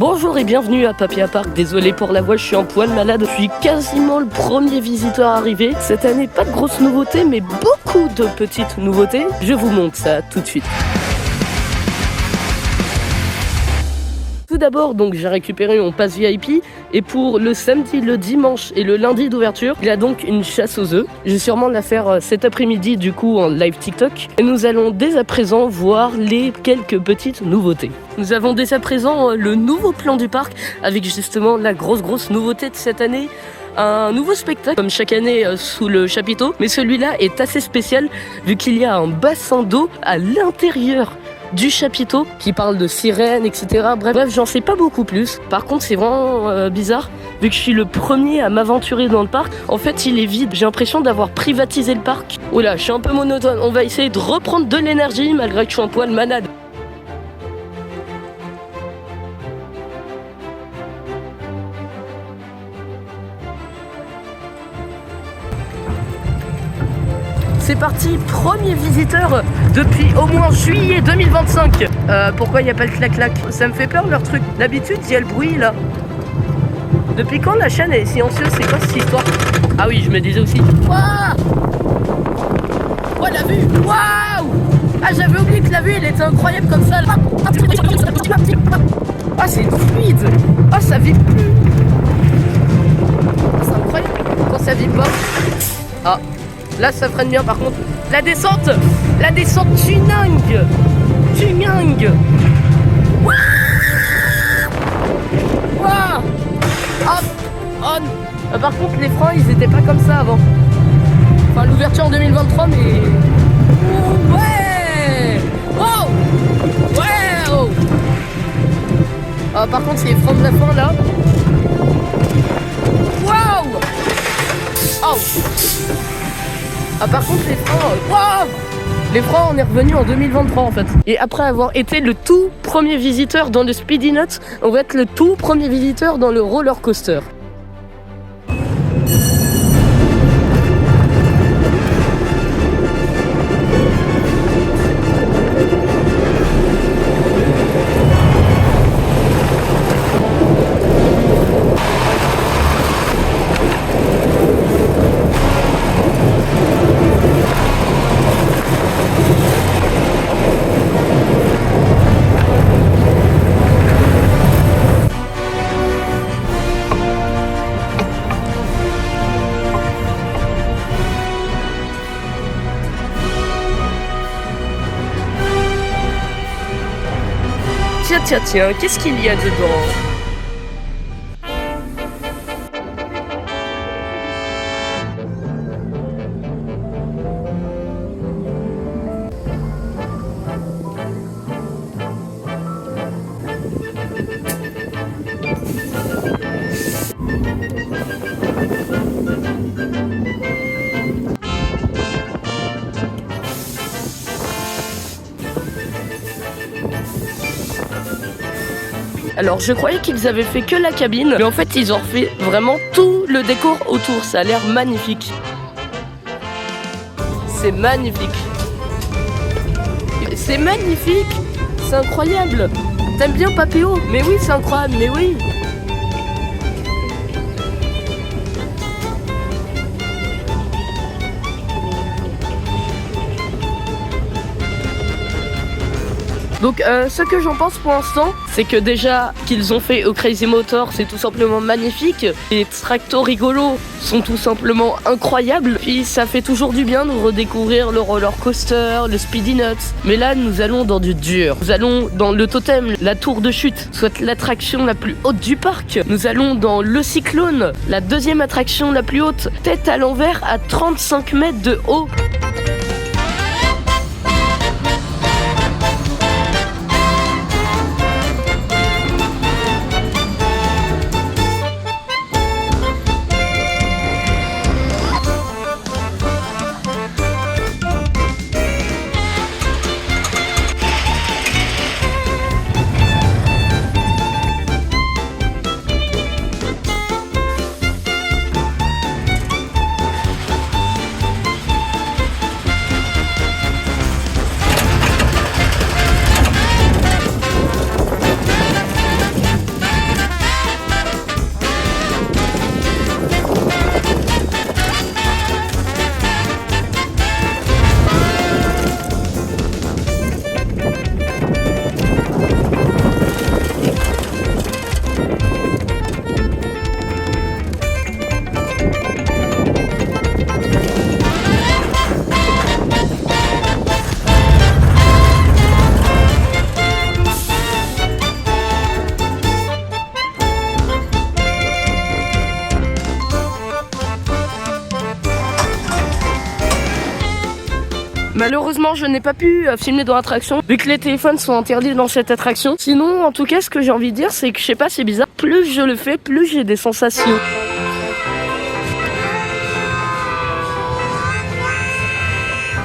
Bonjour et bienvenue à Papia Park. Désolé pour la voix, je suis un poil malade. Je suis quasiment le premier visiteur arrivé. Cette année, pas de grosses nouveautés, mais beaucoup de petites nouveautés. Je vous montre ça tout de suite. Tout d'abord, donc j'ai récupéré mon pass VIP et pour le samedi, le dimanche et le lundi d'ouverture, il y a donc une chasse aux œufs. Je vais sûrement la faire cet après-midi du coup en live TikTok. Et nous allons dès à présent voir les quelques petites nouveautés. Nous avons dès à présent le nouveau plan du parc avec justement la grosse nouveauté de cette année. Un nouveau spectacle comme chaque année sous le chapiteau, mais celui-là est assez spécial vu qu'il y a un bassin d'eau à l'intérieur du chapiteau qui parle de sirènes, etc. Bref, j'en sais pas beaucoup plus. Par contre, c'est vraiment bizarre vu que je suis le premier à m'aventurer dans le parc. En fait, il est vide. J'ai l'impression d'avoir privatisé le parc. Oula, je suis un peu monotone. On va essayer de reprendre de l'énergie malgré que je suis un poil malade. C'est parti, premier visiteur depuis au moins juillet 2025. Pourquoi il n'y a pas le clac-clac? Ça me fait peur leur truc. D'habitude, il y a le bruit là. Depuis quand la chaîne est silencieuse? C'est quoi cette histoire? Ah oui, je me disais aussi. Waouh! Oh la vue! Waouh! Ah, j'avais oublié que la vue elle était incroyable comme ça. Ah, c'est fluide! Ah, ça vibre plus! C'est incroyable quand ça vibre pas. Ah! Là ça freine bien par contre. La descente tuning. Waouh. Hop, on. Par contre les freins ils étaient pas comme ça avant. Enfin l'ouverture en 2023 mais... Ouais. Wow. Ouais. Oh. Par contre c'est les freins de la fin là. Waouh. Oh. Par contre les freins, wow. Les freins on est revenu en 2023 en fait. Et après avoir été le tout premier visiteur dans le Speedy Nuts, on va être le tout premier visiteur dans le roller coaster. Tiens, qu'est-ce qu'il y a dedans? Alors je croyais qu'ils avaient fait que la cabine, mais en fait ils ont refait vraiment tout le décor autour, ça a l'air magnifique. C'est magnifique. C'est magnifique. C'est incroyable. T'aimes bien Papéo? Mais oui, c'est incroyable, mais oui. Donc ce que j'en pense pour l'instant, c'est que déjà qu'ils ont fait au Crazy Motor, c'est tout simplement magnifique. Les tractos rigolos sont tout simplement incroyables. Puis ça fait toujours du bien de redécouvrir le roller coaster, le Speedy Nuts. Mais là, nous allons dans du dur. Nous allons dans le totem, la tour de chute, soit l'attraction la plus haute du parc. Nous allons dans le cyclone, la deuxième attraction la plus haute, tête à l'envers à 35 mètres de haut. Malheureusement, je n'ai pas pu filmer dans l'attraction vu que les téléphones sont interdits dans cette attraction. Sinon, en tout cas, ce que j'ai envie de dire, c'est que je sais pas, c'est bizarre. Plus je le fais, plus j'ai des sensations.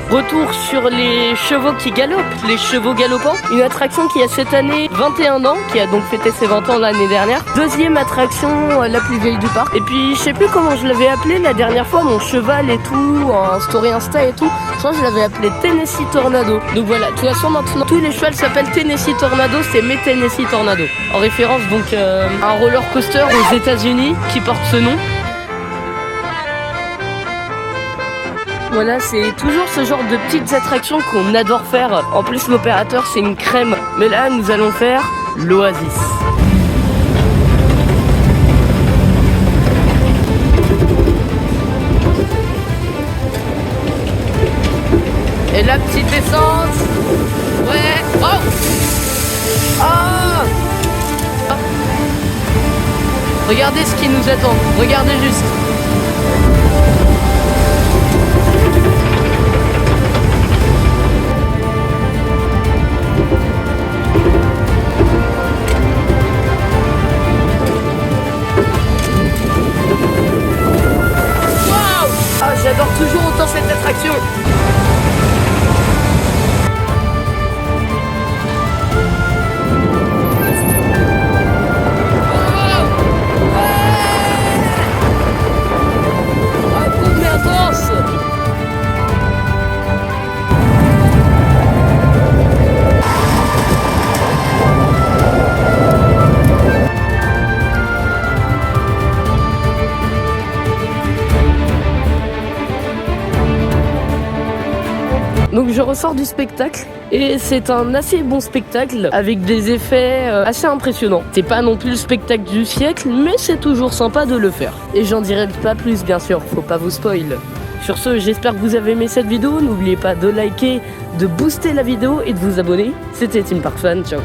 Retour sur les chevaux qui galopent, les chevaux galopants. Une attraction qui a cette année 21 ans, qui a donc fêté ses 20 ans l'année dernière. Deuxième attraction la plus vieille du parc. Et puis je sais plus comment je l'avais appelé la dernière fois, mon cheval et tout, en story Insta et tout. Je crois que je l'avais appelé Tennessee Tornado. Donc voilà, de toute façon maintenant tous les chevaux s'appellent Tennessee Tornado, c'est mes Tennessee Tornado. En référence donc à un roller coaster aux États-Unis qui porte ce nom. Voilà, c'est toujours ce genre de petites attractions qu'on adore faire. En plus, l'opérateur, c'est une crème. Mais là, nous allons faire l'Oasis. Et la petite essence. Ouais. Oh. Oh. Regardez ce qui nous attend. Regardez juste. J'adore toujours autant cette attraction. Donc je ressors du spectacle et c'est un assez bon spectacle avec des effets assez impressionnants. C'est pas non plus le spectacle du siècle, mais c'est toujours sympa de le faire. Et j'en dirai pas plus bien sûr, faut pas vous spoil. Sur ce, j'espère que vous avez aimé cette vidéo. N'oubliez pas de liker, de booster la vidéo et de vous abonner. C'était Team Park Fan, ciao.